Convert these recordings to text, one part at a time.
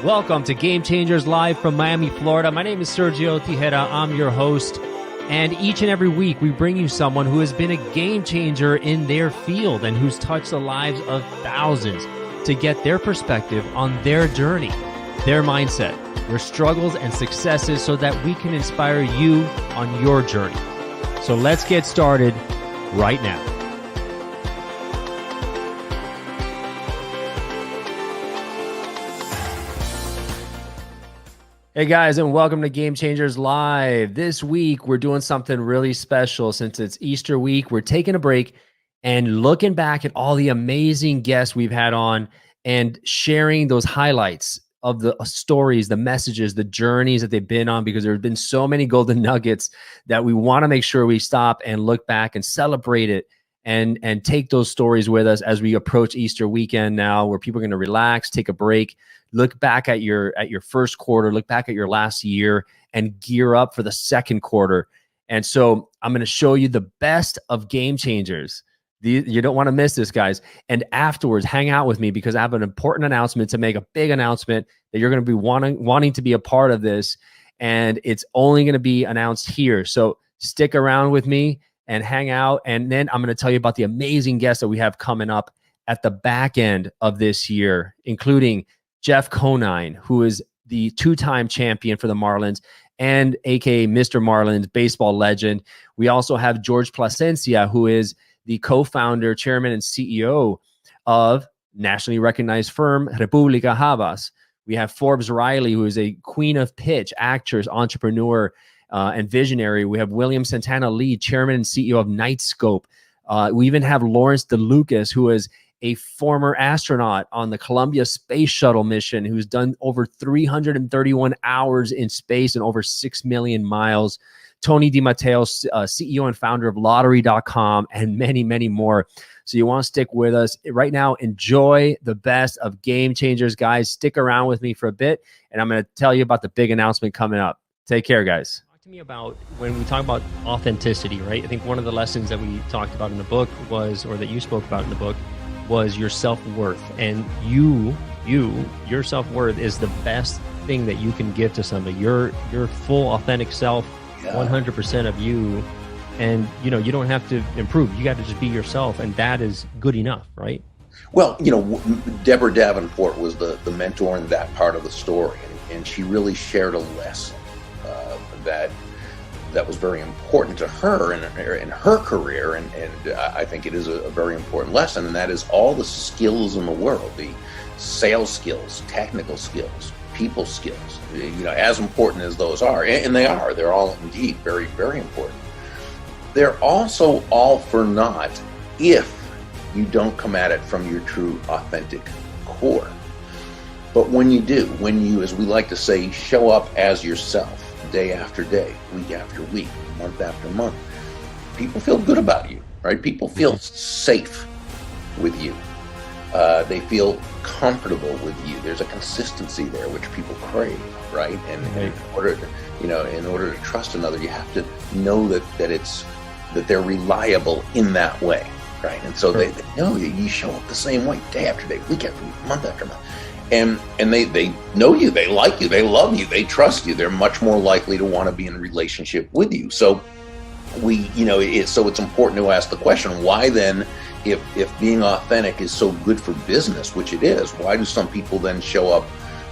Welcome to Game Changers Live from Miami, Florida. My name is Sergio Tigera. I'm your host. And each and every week, we bring you someone who has been a game changer in their field and who's touched the lives of thousands to get their perspective on their journey, their mindset, their struggles and successes so that we can inspire you on your journey. So let's get started right now. Hey guys, and welcome to Game Changers Live. This week, we're doing something really special. Since it's Easter week, we're taking a break and looking back at all the amazing guests we've had on and sharing those highlights of the stories, the messages, the journeys that they've been on, because there have been so many golden nuggets that we want to make sure we stop and look back and celebrate it and take those stories with us as we approach Easter weekend now, where people are going to relax, take a break, look back at your first quarter, look back at your last year, and gear up for the second quarter. And so I'm going to show you the best of Game Changers. You don't want to miss this, guys. And afterwards, hang out with me because I have an important announcement to make, a big announcement that you're going to be wanting to be a part of this. And it's only going to be announced here. So stick around with me and hang out. And then I'm going to tell you about the amazing guests that we have coming up at the back end of this year, including Jeff Conine, who is the two-time champion for the Marlins and aka Mr. Marlins baseball legend. We also have George Plasencia, who is the co-founder, chairman, and CEO of nationally recognized firm República Havas. We have Forbes Riley, who is a queen of pitch, actress, entrepreneur, and visionary. We have William Santana Lee, chairman and CEO of Nightscope. We even have Lawrence DeLucas, who is a former astronaut on the Columbia Space Shuttle mission, who's done over 331 hours in space and over 6 million miles. Tony DiMatteo, CEO and founder of Lottery.com, and many, many more. So you want to stick with us right now. Enjoy the best of Game Changers, guys. Stick around with me for a bit, and I'm going to tell you about the big announcement coming up. Take care, guys. Talk to me about when we talk about authenticity, right? I think one of the lessons that we talked about in the book was, or that you spoke about in the book, was your self-worth. And your self-worth is the best thing that you can give to somebody. Your full authentic self, 100% of you. And you don't have to improve. You got to just be yourself, and that is good enough, right? Well, Deborah Davenport was the mentor in that part of the story, and she really shared a lesson that was very important to her in her career, and I think it is a very important lesson, and that is all the skills in the world, the sales skills, technical skills, people skills, as important as those are, and they're all indeed very, very important. They're also all for naught if you don't come at it from your true, authentic core. But when you do, when you, as we like to say, show up as yourself, day after day, week after week, month after month, people feel good about you, right? People feel safe with you. They feel comfortable with you. There's a consistency there which people crave, right? And in order to trust another, you have to know that they're reliable in that way, right? And so they know that you show up the same way, day after day, week after week, month after month. And they know you, they like you, they love you, they trust you. They're much more likely to want to be in a relationship with you. So it's important to ask the question, why then, if being authentic is so good for business, which it is, why do some people then show up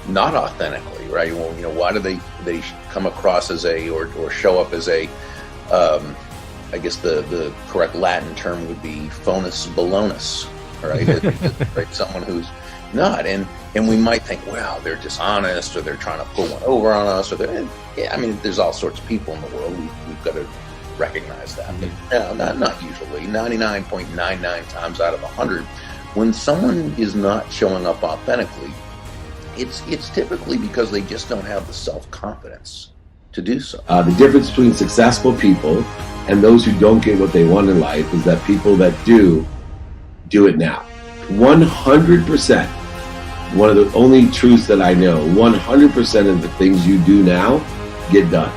not authentically, right? Well, why do they come across as or show up as a, I guess the correct Latin term would be phonus balonus, right? Right? Someone who's not, and we might think, well, they're dishonest, or they're trying to pull one over on us, or there's all sorts of people in the world. We've got to recognize that. But not usually. 99.99 times out of 100, when someone is not showing up authentically, it's typically because they just don't have the self-confidence to do so. The difference between successful people and those who don't get what they want in life is that people that do it now. 100%. One of the only truths that I know, 100% of the things you do now get done.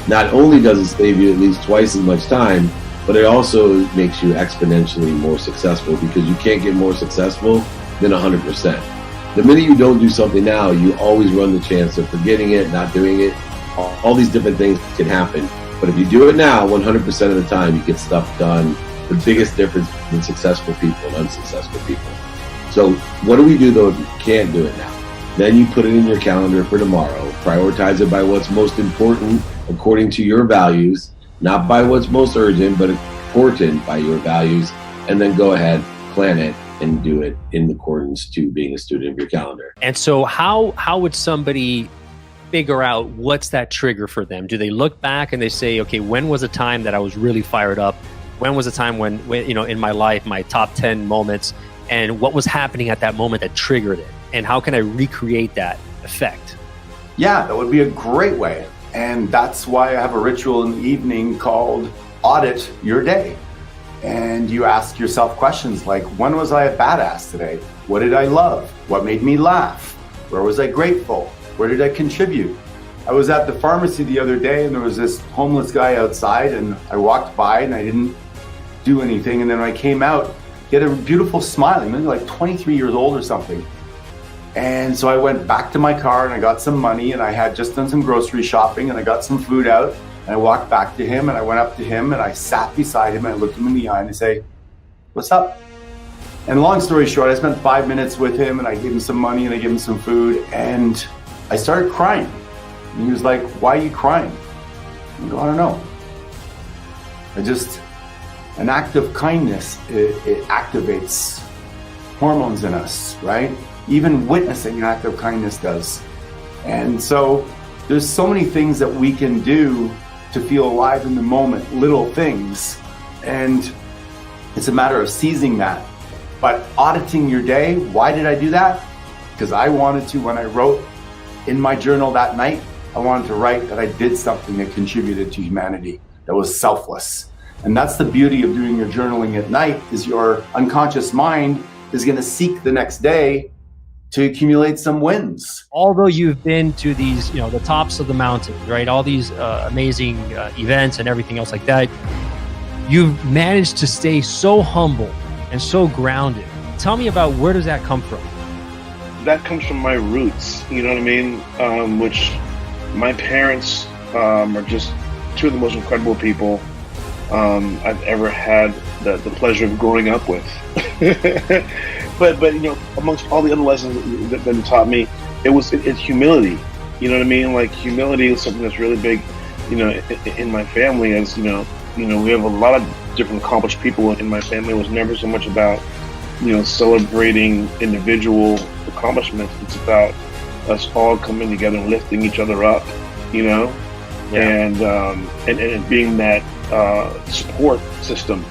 Not only does it save you at least twice as much time, but it also makes you exponentially more successful, because you can't get more successful than 100%. The minute you don't do something now, you always run the chance of forgetting it, not doing it. All these different things can happen. But if you do it now, 100% of the time, you get stuff done. The biggest difference between successful people and unsuccessful people. So what do we do though if you can't do it now? Then you put it in your calendar for tomorrow. Prioritize it by what's most important according to your values, not by what's most urgent, but important by your values. And then go ahead, plan it, and do it in accordance to being a student of your calendar. And so how would somebody figure out what's that trigger for them? Do they look back and they say, okay, when was a time that I was really fired up? When was a time when in my life, my top 10 moments, and what was happening at that moment that triggered it? And how can I recreate that effect? Yeah, that would be a great way. And that's why I have a ritual in the evening called Audit Your Day. And you ask yourself questions like, when was I a badass today? What did I love? What made me laugh? Where was I grateful? Where did I contribute? I was at the pharmacy the other day and there was this homeless guy outside and I walked by and I didn't do anything. And then when I came out, he had a beautiful smile. He was like 23 years old or something. And so I went back to my car and I got some money and I had just done some grocery shopping and I got some food out and I walked back to him and I went up to him and I sat beside him and I looked him in the eye and I say, "What's up?" And long story short, I spent 5 minutes with him and I gave him some money and I gave him some food and I started crying. And he was like, "Why are you crying?" I go, "I don't know. An act of kindness, it activates hormones in us, right? Even witnessing an act of kindness does. And so there's so many things that we can do to feel alive in the moment, little things. And it's a matter of seizing that. But auditing your day, why did I do that? Because I wanted to, when I wrote in my journal that night, I wanted to write that I did something that contributed to humanity, that was selfless. And that's the beauty of doing your journaling at night, is your unconscious mind is going to seek the next day to accumulate some wins. Although you've been to these, the tops of the mountains, right? All these amazing events and everything else like that, you've managed to stay so humble and so grounded. Tell me about, where does that come from? That comes from my roots, you know what I mean? Which my parents are just two of the most incredible people I've ever had the pleasure of growing up with. but amongst all the other lessons that they taught me, it's humility. You know what I mean? Like, humility is something that's really big, in my family. As we have a lot of different accomplished people in my family. It was never so much about celebrating individual accomplishments. It's about us all coming together and lifting each other up, and being that support system,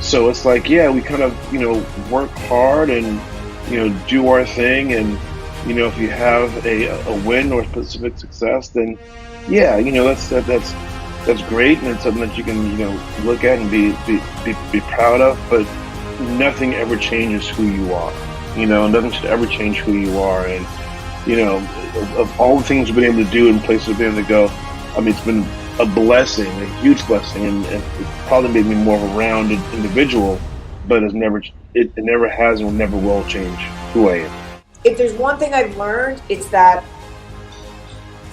So it's like, we kind of, work hard and, do our thing. And, if you have a win or specific success, then that's great. And it's something that you can, look at and be proud of, but nothing ever changes who you are. Nothing should ever change who you are. And, of all the things we've been able to do and places we've been able to go, I mean, it's been a blessing, a huge blessing, and it probably made me more of a rounded individual, but it never has and never will change who I am. If there's one thing I've learned, it's that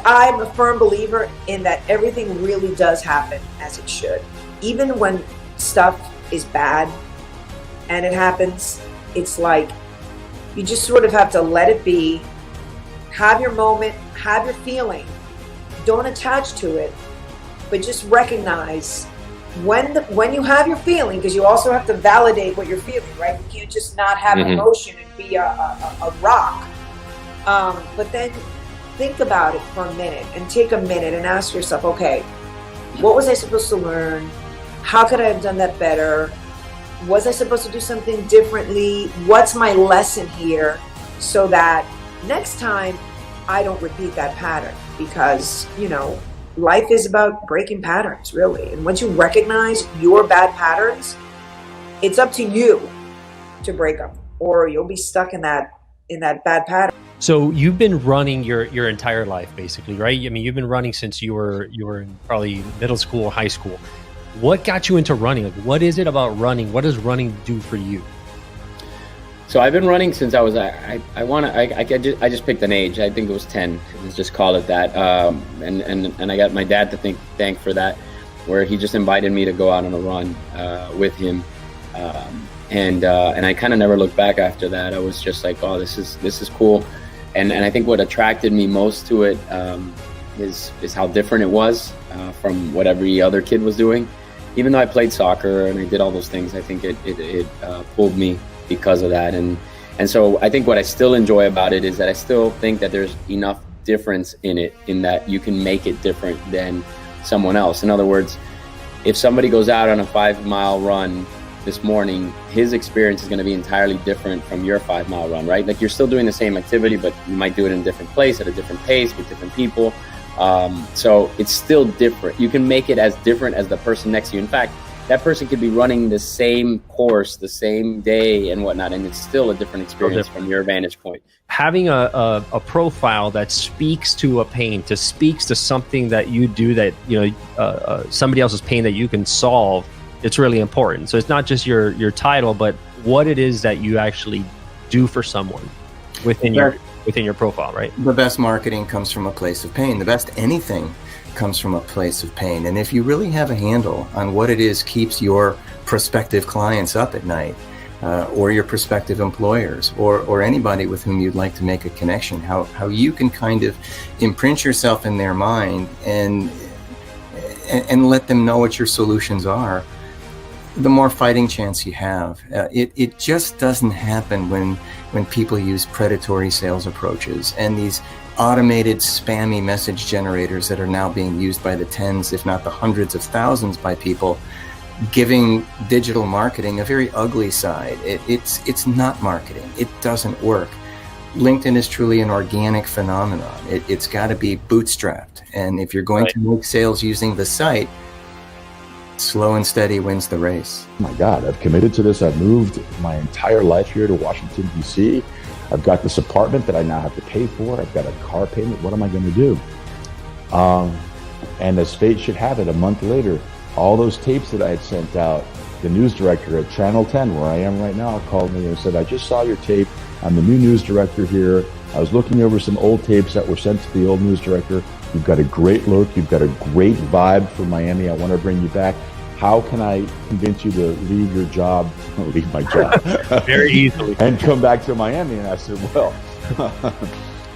I'm a firm believer in that everything really does happen as it should. Even when stuff is bad and it happens, it's like you just sort of have to let it be, have your moment, have your feeling, don't attach to it, but just recognize when you have your feeling, because you also have to validate what you're feeling, right? You can't just not have emotion and be a rock. But then think about it for a minute and take a minute and ask yourself, okay, what was I supposed to learn? How could I have done that better? Was I supposed to do something differently? What's my lesson here? So that next time I don't repeat that pattern, because, life is about breaking patterns, really. And once you recognize your bad patterns, it's up to you to break them, or you'll be stuck in that bad pattern. So you've been running your entire life, basically, right? I mean, you've been running since you were in probably middle school or high school. What got you into running? Like, what is it about running? What does running do for you? So I've been running since I was, I just picked an age. I think it was 10. Let's just call it that. And I got my dad to thank for that, where he just invited me to go out on a run with him. And I kind of never looked back after that. I was just like, oh, this is cool. And I think what attracted me most to it is how different it was from what every other kid was doing. Even though I played soccer and I did all those things, I think it pulled me because of that. And so I think what I still enjoy about it is that I still think that there's enough difference in it, in that you can make it different than someone else. In other words, if somebody goes out on a 5-mile run this morning, his experience is going to be entirely different from your 5-mile run, right? Like, you're still doing the same activity, but you might do it in a different place at a different pace with different people. So it's still different. You can make it as different as the person next to you. In fact, that person could be running the same course, the same day and whatnot, and it's still a different experience from your vantage point. Having a profile that speaks to a pain, speaks to something that you do that, somebody else's pain that you can solve, it's really important. So it's not just your title, but what it is that you actually do for someone within your profile, right? The best marketing comes from a place of pain. The best anything comes from a place of pain. And if you really have a handle on what it is keeps your prospective clients up at night, or your prospective employers, or anybody with whom you'd like to make a connection, how you can kind of imprint yourself in their mind and let them know what your solutions are, the more fighting chance you have. It just doesn't happen when people use predatory sales approaches and these automated spammy message generators that are now being used by the tens, if not the hundreds of thousands by people, giving digital marketing a very ugly side. It's not marketing. It doesn't work. LinkedIn is truly an organic phenomenon. It's got to be bootstrapped. And if you're going to make sales using the site, slow and steady wins the race. Oh my God, I've committed to this. I've moved my entire life here to Washington, D.C. I've got this apartment that I now have to pay for. I've got a car payment. What am I going to do? And as fate should have it, a month later, all those tapes that I had sent out, the news director at Channel 10, where I am right now, called me and said, I just saw your tape. I'm the new news director here. I was looking over some old tapes that were sent to the old news director. You've got a great look. You've got a great vibe for Miami. I want to bring you back. How can I convince you to leave your job, leave my job, very easily, and come back to Miami? And I said, well,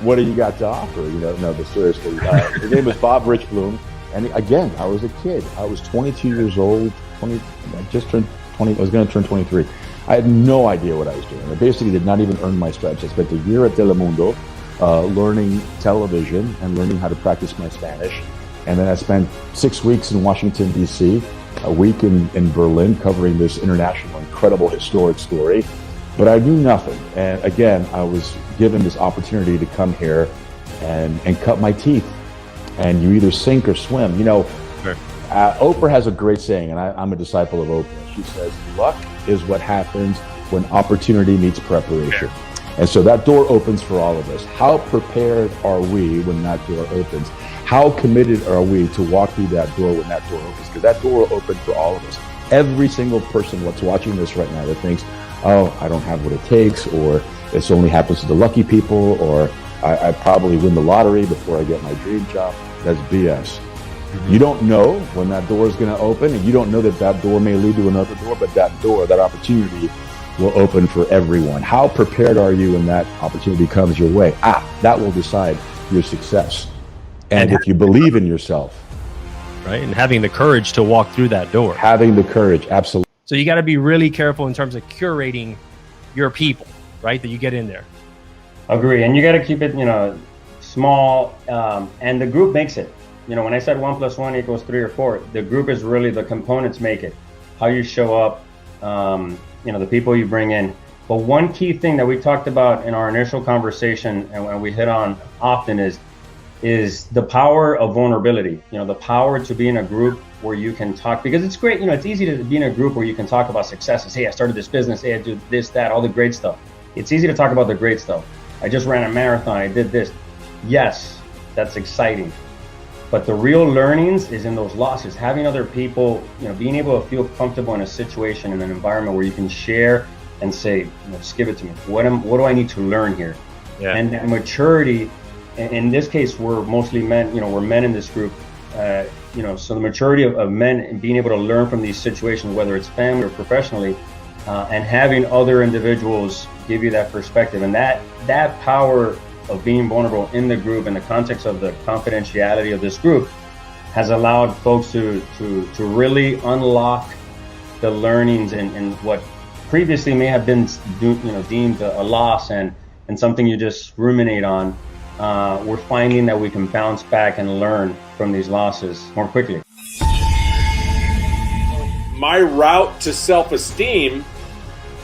what do you got to offer? No, but seriously, his name was Bob Richbloom. And again, I was a kid. I was 22 years old, I just turned 20, I was going to turn 23. I had no idea what I was doing. I basically did not even earn my stripes. I spent a year at Telemundo learning television and learning how to practice my Spanish. And then I spent 6 weeks in Washington, D.C., a week in Berlin covering this international, incredible, historic story. But I knew nothing. And again, I was given this opportunity to come here and cut my teeth. And you either sink or swim. Sure. Oprah has a great saying, and I'm a disciple of Oprah. She says, luck is what happens when opportunity meets preparation. Sure. And so that door opens for all of us. How prepared are we when that door opens? How committed are we to walk through that door when that door opens? Because that door will open for all of us. Every single person that's watching this right now that thinks, oh, I don't have what it takes, or this only happens to the lucky people, or I probably win the lottery before I get my dream job. That's BS. You don't know when that door is going to open, and you don't know that door may lead to another door, but that door, that opportunity will open for everyone. How prepared are you when that opportunity comes your way? That will decide your success. And if you believe in yourself. Right, and having the courage to walk through that door. Having the courage, absolutely. So you got to be really careful in terms of curating your people, right, that you get in there. Agree, and you got to keep it, small, and the group makes it. When I said 1 + 1 = 3 or 4, the group is really the components make it. How you show up, the people you bring in. But one key thing that we talked about in our initial conversation and we hit on often is the power of vulnerability. The power to be in a group where you can talk, because it's great. It's easy to be in a group where you can talk about successes. Hey, I started this business. Hey, I do this, that, all the great stuff. It's easy to talk about the great stuff. I just ran a marathon. I did this. Yes, that's exciting. But the real learnings is in those losses, having other people, being able to feel comfortable in a situation, in an environment where you can share and say, just give it to me. What do I need to learn here? Yeah. And that maturity, in this case, we're mostly men, we're men in this group, so the maturity of men and being able to learn from these situations, whether it's family or professionally, and having other individuals give you that perspective, and that power of being vulnerable in the group in the context of the confidentiality of this group has allowed folks to really unlock the learnings and what previously may have been deemed a loss and something you just ruminate on. We're finding that we can bounce back and learn from these losses more quickly. My route to self-esteem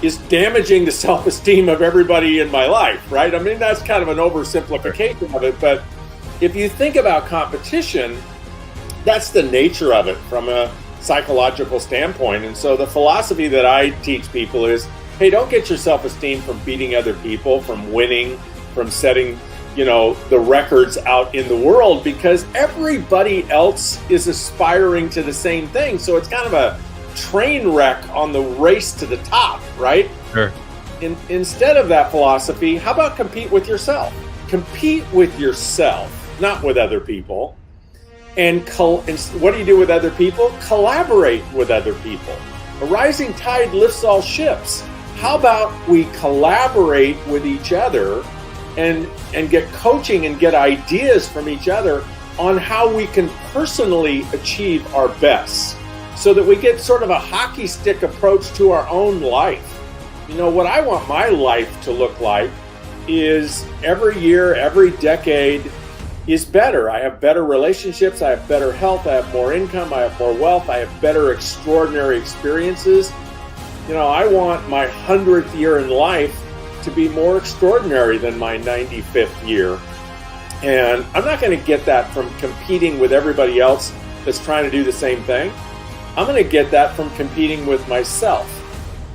is damaging the self-esteem of everybody in my life, right? I mean, that's kind of an oversimplification of it, but if you think about competition, that's the nature of it from a psychological standpoint. And so the philosophy that I teach people is, hey, don't get your self-esteem from beating other people, from winning, from setting, the records out in the world, because everybody else is aspiring to the same thing. So it's kind of a train wreck on the race to the top, right? Sure. Instead of that philosophy, how about compete with yourself? Compete with yourself, not with other people. And what do you do with other people? Collaborate with other people. A rising tide lifts all ships. How about we collaborate with each other and get coaching and get ideas from each other on how we can personally achieve our best, so that we get sort of a hockey stick approach to our own life. What I want my life to look like is every year, every decade is better. I have better relationships, I have better health, I have more income, I have more wealth, I have better extraordinary experiences. I want my 100th year in life to be more extraordinary than my 95th year. And I'm not going to get that from competing with everybody else that's trying to do the same thing. I'm going to get that from competing with myself.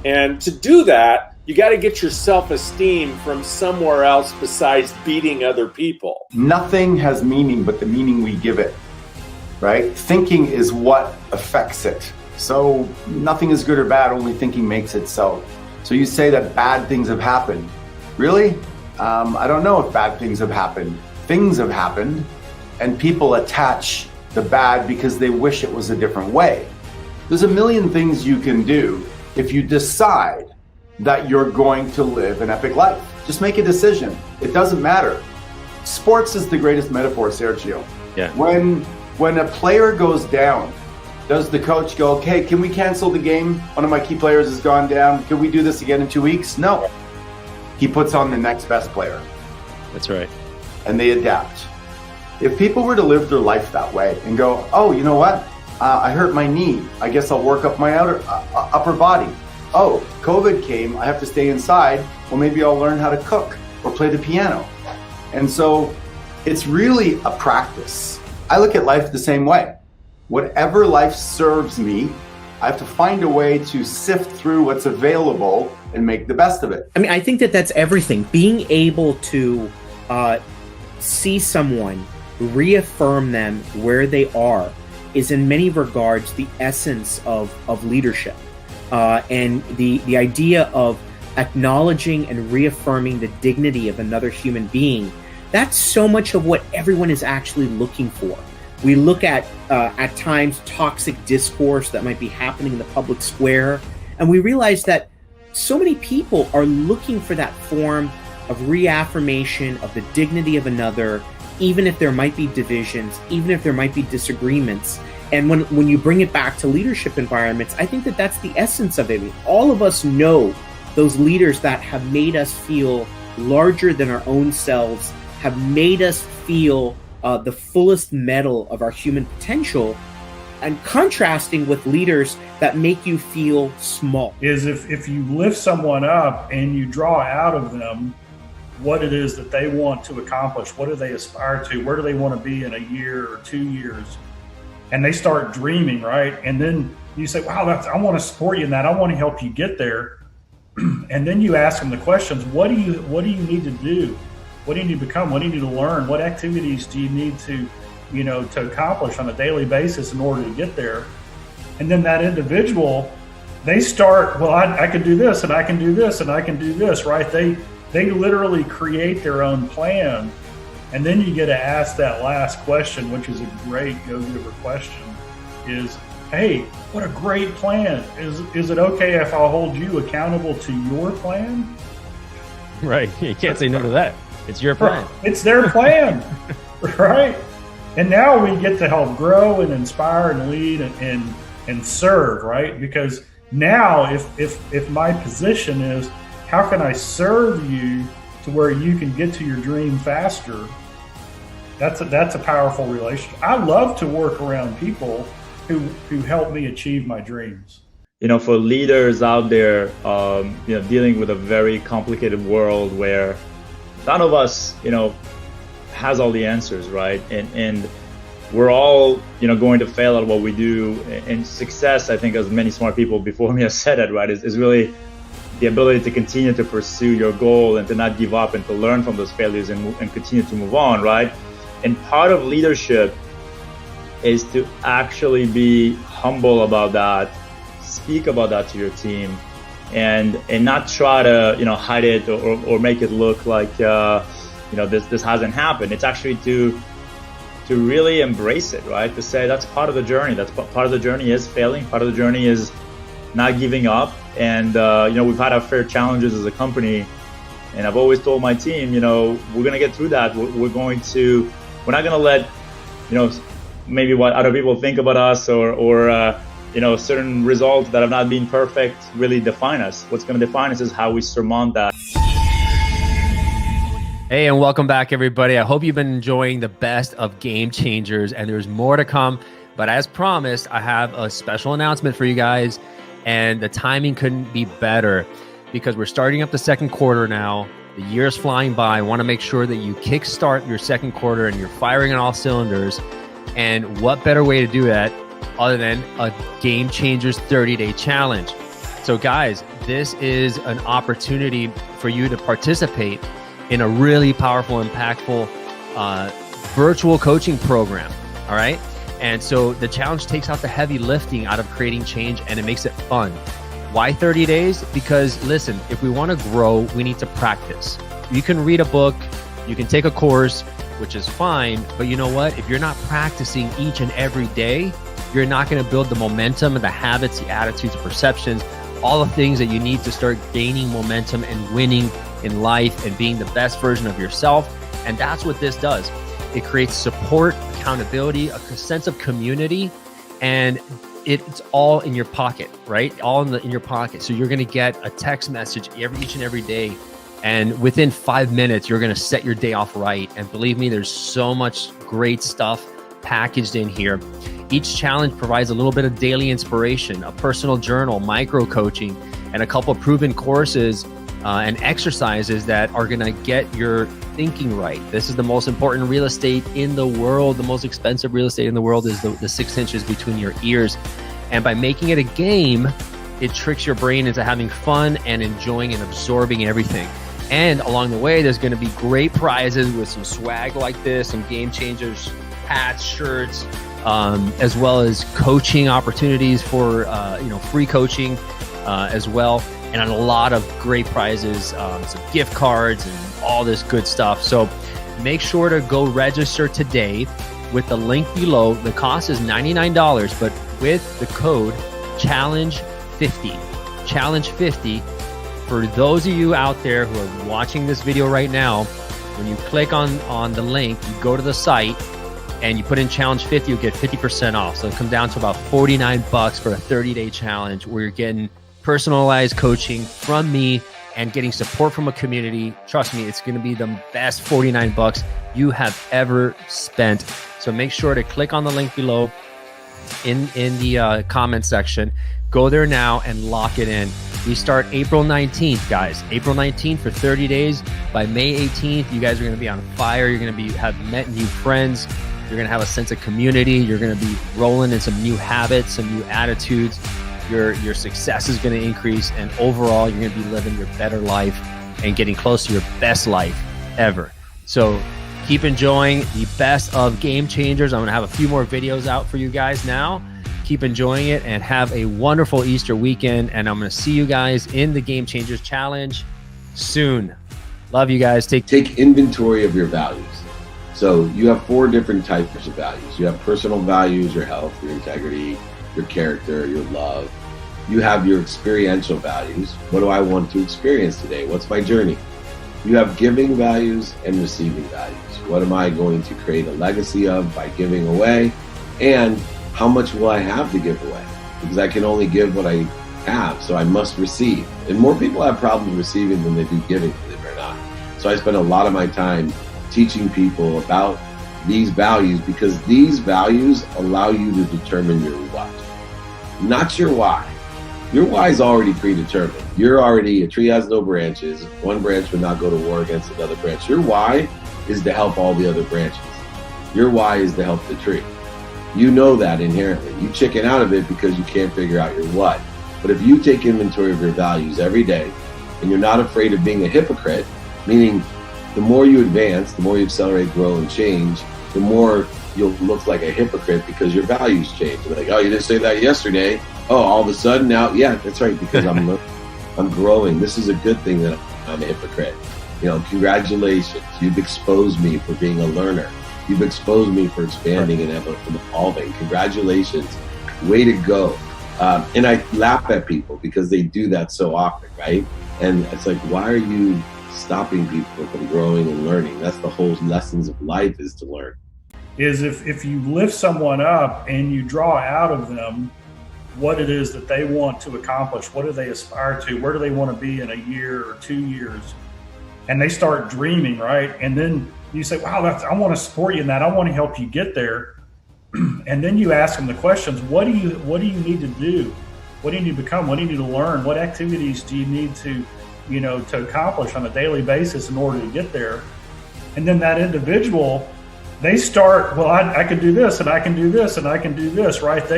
And to do that, you got to get your self-esteem from somewhere else besides beating other people. Nothing has meaning but the meaning we give it, right? Thinking is what affects it. So nothing is good or bad, only thinking makes it so. So you say that bad things have happened. Really? I don't know if bad things have happened. Things have happened, and people attach the bad because they wish it was a different way. There's a million things you can do if you decide that you're going to live an epic life. Just make a decision. It doesn't matter. Sports is the greatest metaphor, Sergio. Yeah. When a player goes down, does the coach go, okay, can we cancel the game? One of my key players has gone down. Can we do this again in 2 weeks? No. He puts on the next best player. That's right. And they adapt. If people were to live their life that way and go, oh, you know what? I hurt my knee. I guess I'll work up my upper body. Oh, COVID came. I have to stay inside. Well, maybe I'll learn how to cook or play the piano. And so it's really a practice. I look at life the same way. Whatever life serves me, I have to find a way to sift through what's available and make the best of it. I mean, I think that's everything. Being able to see someone, reaffirm them where they are, is in many regards the essence of leadership. And the idea of acknowledging and reaffirming the dignity of another human being, that's so much of what everyone is actually looking for. We look at times toxic discourse that might be happening in the public square, and we realize that so many people are looking for that form of reaffirmation of the dignity of another, even if there might be divisions, even if there might be disagreements. And when you bring it back to leadership environments, I think that that's the essence of it. All of us know those leaders that have made us feel larger than our own selves, have made us feel the fullest metal of our human potential, and contrasting with leaders that make you feel small. Is if you lift someone up and you draw out of them what it is that they want to accomplish, what do they aspire to, where do they want to be in a year or 2 years, and they start dreaming, right? And then you say, wow, I want to support you in that. I want to help you get there. And then you ask them the questions, what do you need to do? What do you need to become? What do you need to learn? What activities do you need to accomplish on a daily basis in order to get there? And then that individual they start, well, I can do this, and I can do this, and I can do this, right? They literally create their own plan. And then you get to ask that last question, which is a great go-giver question, is, hey, what a great plan. Is it okay if I'll hold you accountable to your plan? Right. You can't say no to that. It's your plan. It's their plan, right? And now we get to help grow and inspire and lead and serve, right? Because now if my position is, how can I serve you to where you can get to your dream faster? That's a powerful relationship. I love to work around people who help me achieve my dreams. For leaders out there, dealing with a very complicated world where none of us, has all the answers, right? And we're all, going to fail at what we do. And success, I think, as many smart people before me have said it, right, is really the ability to continue to pursue your goal and to not give up and to learn from those failures and continue to move on, right? And part of leadership is to actually be humble about that, speak about that to your team, and not try to hide it or make it look like this hasn't happened. It's actually to really embrace it, right? To say that's part of the journey. That's part of the journey is failing. Part of the journey is not giving up. And we've had our fair challenges as a company, and I've always told my team, we're gonna get through that. We're not gonna let maybe what other people think about us or certain results that have not been perfect really define us. What's going to define us is how we surmount that. Hey, and welcome back, everybody. I hope you've been enjoying the best of Game Changers, and there's more to come. But as promised, I have a special announcement for you guys, and the timing couldn't be better because we're starting up the second quarter now. The year's flying by. I want to make sure that you kickstart your second quarter and you're firing on all cylinders. And what better way to do that other than a Game Changers 30-day challenge? So guys, this is an opportunity for you to participate in a really powerful, impactful virtual coaching program, all right? And so the challenge takes out the heavy lifting out of creating change, and it makes it fun. Why 30 days? Because listen, if we want to grow, we need to practice. You can read a book, you can take a course, which is fine, but you know what? If you're not practicing each and every day, you're not going to build the momentum and the habits, the attitudes, the perceptions, all the things that you need to start gaining momentum and winning in life and being the best version of yourself. And that's what this does. It creates support, accountability, a sense of community, and it's all in your pocket, right? All in your pocket. So you're going to get a text message each and every day. And within 5 minutes, you're going to set your day off right. And believe me, there's so much great stuff packaged in here. Each challenge provides a little bit of daily inspiration, a personal journal, micro coaching, and a couple of proven courses and exercises that are going to get your thinking right. This is the most important real estate in the world. The most expensive real estate in the world is the 6 inches between your ears. And by making it a game, it tricks your brain into having fun and enjoying and absorbing everything. And along the way, there's going to be great prizes with some swag like this, some Game Changers hats, shirts, as well as coaching opportunities for free coaching as well, and a lot of great prizes, some gift cards and all this good stuff. So make sure to go register today with the link below. The cost is $99, but with the code challenge50, for those of you out there who are watching this video right now, when you click on the link, you go to the site and you put in challenge 50, you'll get 50% off. So it comes down to about $49 for a 30-day challenge where you're getting personalized coaching from me and getting support from a community. Trust me, it's going to be the best $49 you have ever spent. So make sure to click on the link below in the comment section. Go there now and lock it in. We start April 19th, guys. April 19th for 30 days. By May 18th, you guys are going to be on fire. You're going to have met new friends. You're going to have a sense of community. You're going to be rolling in some new habits, some new attitudes. Your success is going to increase, and overall, you're going to be living your better life and getting close to your best life ever. So keep enjoying the best of Game Changers. I'm going to have a few more videos out for you guys now. Keep enjoying it and have a wonderful Easter weekend. And I'm going to see you guys in the Game Changers Challenge soon. Love you guys. Take inventory of your values. So you have 4 different types of values. You have personal values, your health, your integrity, your character, your love. You have your experiential values. What do I want to experience today? What's my journey? You have giving values and receiving values. What am I going to create a legacy of by giving away? And how much will I have to give away? Because I can only give what I have, so I must receive. And more people have problems receiving than they do giving, believe it or not. So I spend a lot of my time teaching people about these values, because these values allow you to determine your what, not your why. Your why is already predetermined. You're already, a tree has no branches. One branch would not go to war against another branch. Your why is to help all the other branches. Your why is to help the tree. You know that inherently. You chicken out of it because you can't figure out your what. But if you take inventory of your values every day, and you're not afraid of being a hypocrite, meaning the more you advance, the more you accelerate, grow, and change, the more you'll look like a hypocrite because your values change. You're like, oh, you didn't say that yesterday. Oh, all of a sudden now, yeah, that's right, because I'm growing. This is a good thing that I'm a hypocrite. You know, congratulations. You've exposed me for being a learner. You've exposed me for expanding and evolving. Congratulations. Way to go. And I laugh at people because they do that so often, right? And it's like, why are you stopping people from growing and learning? That's the whole lessons of life, is to learn. Is if you lift someone up and you draw out of them what it is that they want to accomplish, what do they aspire to, where do they want to be in a year or 2 years, and they start dreaming, right? And then you say, wow, I want to support you in that. I want to help you get there. And then you ask them the questions, what do you need to do? What do you need to become? What do you need to learn? What activities do you need to accomplish on a daily basis in order to get there? And then that individual, they start, well, I can do this, and I can do this, and I can do this, right?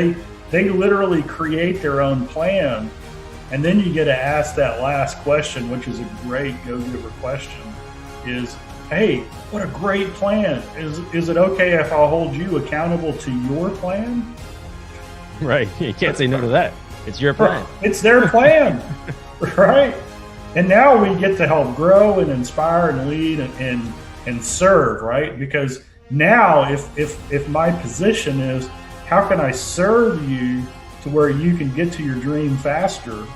They literally create their own plan. And then you get to ask that last question, which is a great go-giver question, is, hey, what a great plan. Is it okay if I'll hold you accountable to your plan? Right. You can't say no to that. It's your plan. It's their plan, right? And now we get to help grow and inspire and lead and serve, right? Because now if my position is, how can I serve you to where you can get to your dream faster?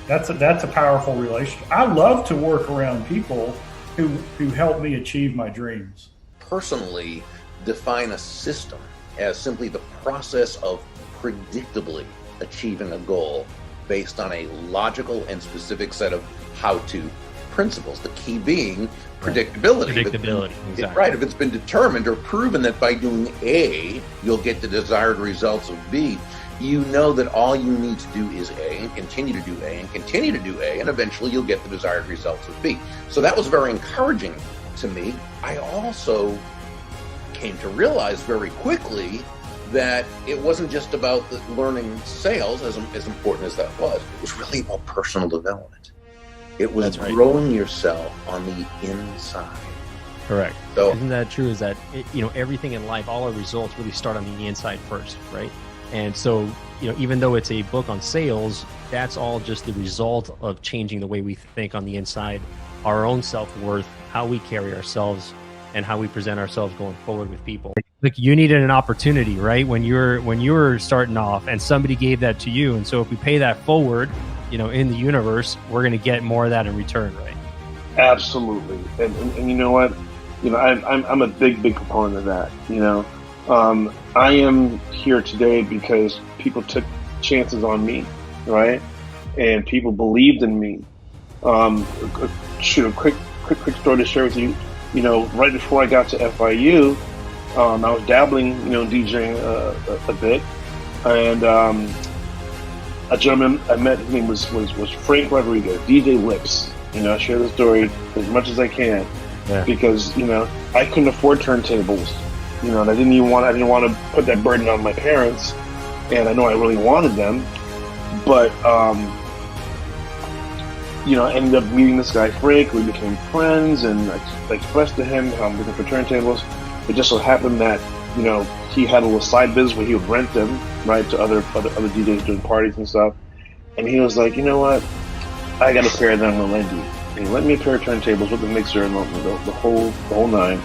That's a powerful relationship. I love to work around people who help me achieve my dreams. Personally, define a system as simply the process of predictably achieving a goal based on a logical and specific set of how-to principles. The key being predictability. Exactly. Right. If it's been determined or proven that by doing A, you'll get the desired results of B, you know that all you need to do is A, and continue to do A, and continue to do A, and eventually you'll get the desired results of B. So that was very encouraging to me. I also came to realize very quickly that it wasn't just about the learning sales, as important as that was. It was really about personal development. It was growing yourself on the inside. Correct. So, isn't that true? Is that everything in life, all our results really start on the inside first, right? And so, even though it's a book on sales, that's all just the result of changing the way we think on the inside, our own self-worth, how we carry ourselves, and how we present ourselves going forward with people. Like, you needed an opportunity, right? When you were starting off, and somebody gave that to you. And so if we pay that forward, in the universe, we're going to get more of that in return, right? Absolutely. And you know what? I'm a big proponent of that. I am here today because people took chances on me, right? And people believed in me. Shoot, a quick story to share with you. Right before I got to FIU, I was dabbling, DJing a bit, and a gentleman I met, his name was Frank Rodriguez, DJ Lips. I share the story as much as I can, because I couldn't afford turntables. And I didn't want to put that burden on my parents, and I know I really wanted them, but I ended up meeting this guy Frank. We became friends, and I expressed to him how I'm looking for turntables. It just so happened that he had a little side business where he would rent them, right, to other DJs doing parties and stuff. And he was like, you know what? I got a pair that I'm gonna lend you. And he lent me a pair of turntables with the mixer and the whole nine.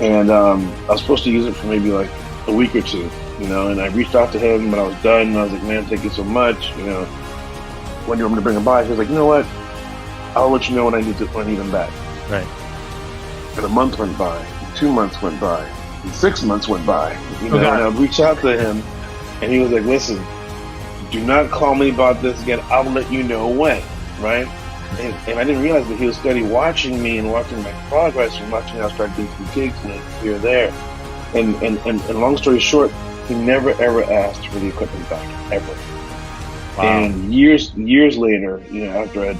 And I was supposed to use it for maybe like a week or two, and I reached out to him when I was done, and I was like, man, thank you so much, when do you want me to bring them by? He was like, you know what, I'll let you know when I need them back. Right. And a month went by, and 2 months went by, and 6 months went by, and I reached out to him, and he was like, listen, do not call me about this again, I'll let you know when, right? And I didn't realize that he was steady watching me and watching my progress and watching how I started doing some gigs and here or there. And long story short, he never ever asked for the equipment back, ever. Wow. And years later, after I'd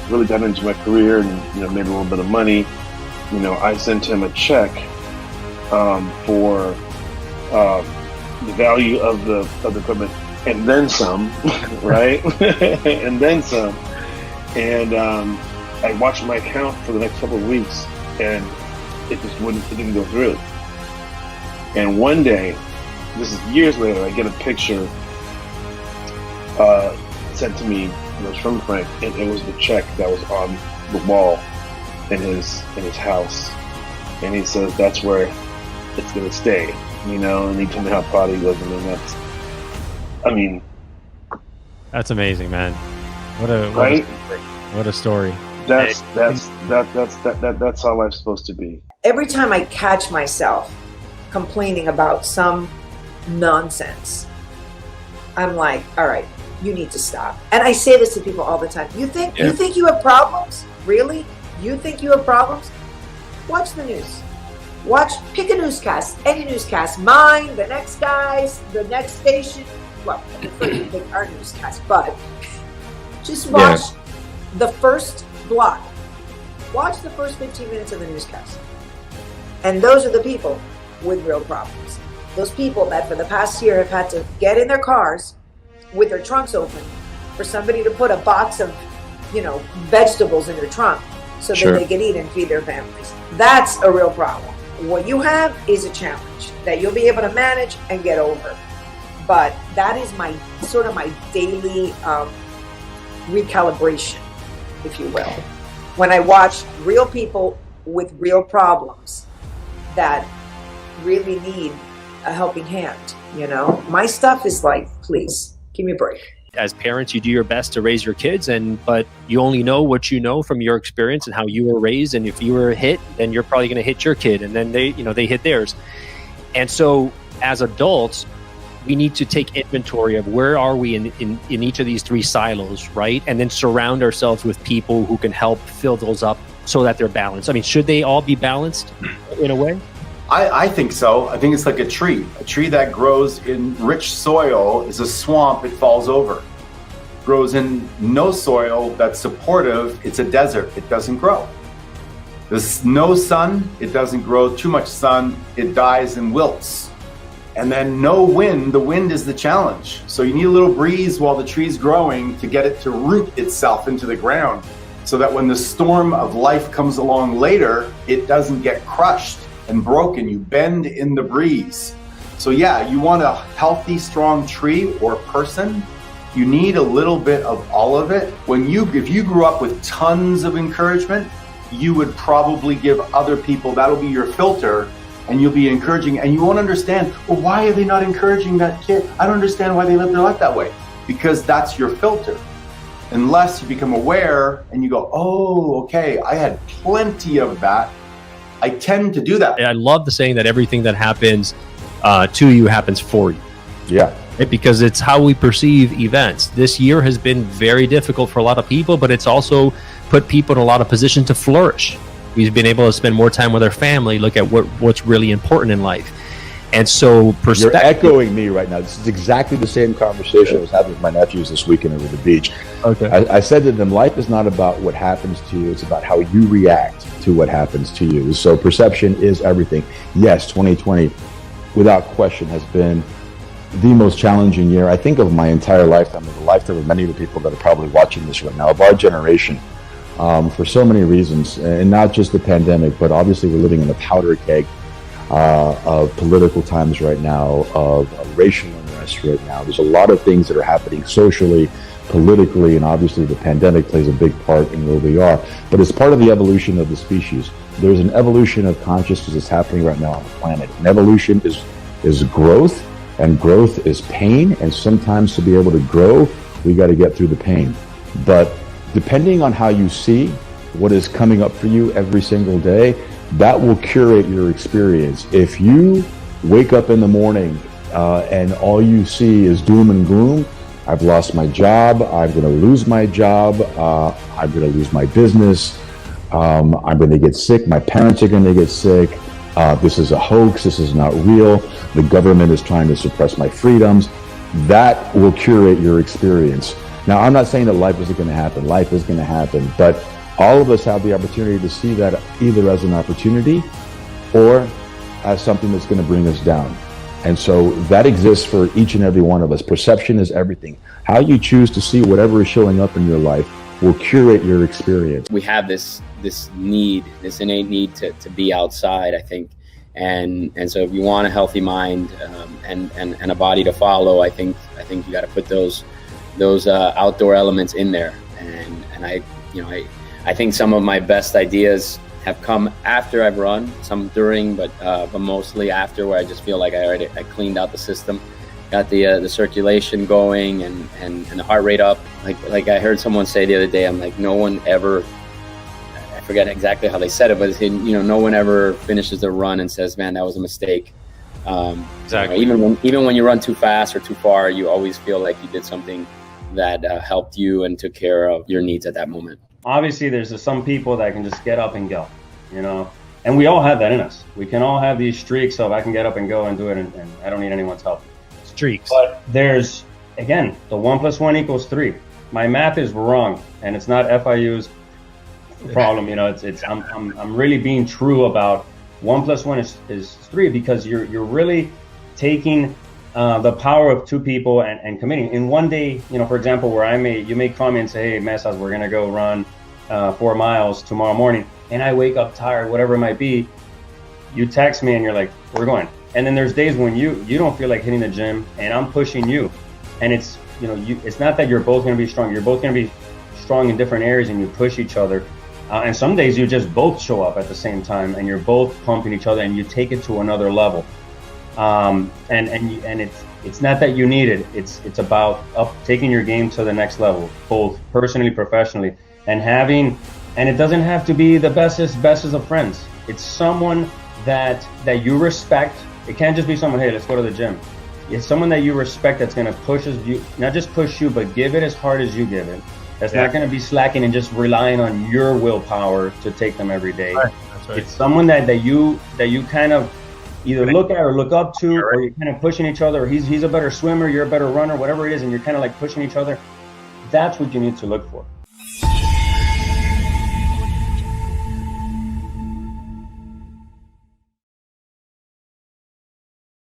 really got into my career and made a little bit of money, I sent him a check for the value of the equipment and then some, right? And then some. And I watched my account for the next couple of weeks, and it didn't go through. And one day, this is years later, I get a picture sent to me. It was from Frank, and it was the check that was on the wall in his house. And he says that's where it's gonna stay, And he told me how proud he was, and that's amazing, man. What a story. That's how life's supposed to be. Every time I catch myself complaining about some nonsense, I'm like, all right, you need to stop. And I say this to people all the time. You think you have problems? Really? You think you have problems? Watch the news. Pick a newscast, any newscast, mine, the next guy's, the next station. Well, I prefer to pick our newscast, but just watch the first block. Watch the first 15 minutes of the newscast. And those are the people with real problems. Those people that for the past year have had to get in their cars with their trunks open for somebody to put a box of, vegetables in their trunk so that they can eat and feed their families. That's a real problem. What you have is a challenge that you'll be able to manage and get over. But that is my daily recalibration, if you will. When I watch real people with real problems that really need a helping hand, my stuff is like, please give me a break. As parents, you do your best to raise your kids, but you only know what you know from your experience and how you were raised. And if you were hit, then you're probably going to hit your kid, and then they hit theirs. And so, as adults, we need to take inventory of where are we in each of these three silos, right? And then surround ourselves with people who can help fill those up so that they're balanced. Should they all be balanced in a way? I think so. I think it's like a tree. A tree that grows in rich soil is a swamp, it falls over. Grows in no soil that's supportive, it's a desert, it doesn't grow. There's no sun, it doesn't grow. Too much sun, it dies and wilts. And then no wind, the wind is the challenge. So you need a little breeze while the tree's growing to get it to root itself into the ground so that when the storm of life comes along later, it doesn't get crushed and broken. You bend in the breeze. So you want a healthy, strong tree or person. You need a little bit of all of it. If you grew up with tons of encouragement, you would probably give other people, that'll be your filter, and you'll be encouraging, and you won't understand, well, why are they not encouraging that kid? I don't understand why they live their life that way. Because that's your filter. Unless you become aware and you go, oh, okay, I had plenty of that. I tend to do that. I love the saying that everything that happens to you happens for you. Yeah. Right? Because it's how we perceive events. This year has been very difficult for a lot of people, but it's also put people in a lot of position to flourish. We've been able to spend more time with our family, look at what's really important in life. And so you're echoing me right now. This is exactly the same conversation I was having with my nephews this weekend over the beach. Okay. I said to them, life is not about what happens to you. It's about how you react to what happens to you. So perception is everything. Yes, 2020, without question, has been the most challenging year, I think, of my entire lifetime, of the lifetime of many of the people that are probably watching this right now, of our generation, for so many reasons. And not just the pandemic, but obviously we're living in a powder keg of political times right now, of racial unrest right now. There's a lot of things that are happening socially, politically, and obviously the pandemic plays a big part in where we are. But it's part of the evolution of the species. There's an evolution of consciousness that's happening right now on the planet. And evolution is growth, and growth is pain. And sometimes to be able to grow, we got to get through the pain. But depending on how you see what is coming up for you every single day, that will curate your experience. If you wake up in the morning and all you see is doom and gloom, I've lost my job, I'm going to lose my job, I'm going to lose my business, I'm going to get sick, my parents are going to get sick, this is a hoax, this is not real, the government is trying to suppress my freedoms, that will curate your experience. Now, I'm not saying that life isn't going to happen. Life is going to happen. But all of us have the opportunity to see that either as an opportunity or as something that's going to bring us down. And so that exists for each and every one of us. Perception is everything. How you choose to see whatever is showing up in your life will curate your experience. We have this innate need to be outside, I think. And so if you want a healthy mind and a body to follow, I think you got to put those outdoor elements in there. And I think some of my best ideas have come after I've run, some during, but mostly after, where I just feel like I cleaned out the system, got the circulation going and the heart rate up. Like I heard someone say the other day, I'm like, no one ever, I forget exactly how they said it, but no one ever finishes their run and says, man, that was a mistake. Exactly. Even when you run too fast or too far, you always feel like you did something that helped you and took care of your needs at that moment. Obviously, there's some people that can just get up and go, and we all have that in us. We can all have these streaks of I can get up and go and do it, and I don't need anyone's help. Streaks. But there's, again, the 1 + 1 = 3. My math is wrong, and it's not FIU's problem. I'm really being true about 1 + 1 is 3, because you're really taking the power of two people and committing in one day. For example, where you may call me and say, hey, Mesas, we're gonna go run 4 miles tomorrow morning, and I wake up tired, whatever it might be. You text me and you're like, we're going. And then there's days when you don't feel like hitting the gym, and I'm pushing you, and it's it's not that you're both gonna be strong. You're both gonna be strong in different areas, and you push each other. And some days you just both show up at the same time, and you're both pumping each other, and you take it to another level. And it's not that you need it. It's about taking your game to the next level, both personally, professionally, and it doesn't have to be the bestest of friends. It's someone that you respect. It can't just be someone, hey, let's go to the gym. It's someone that you respect that's going to push you, not just push you, but give it as hard as you give it. That's not going to be slacking and just relying on your willpower to take them every day. Right. That's right. It's someone that you kind of either look at or look up to, or you're kind of pushing each other. Or he's a better swimmer, you're a better runner, whatever it is, and you're kind of like pushing each other. That's what you need to look for.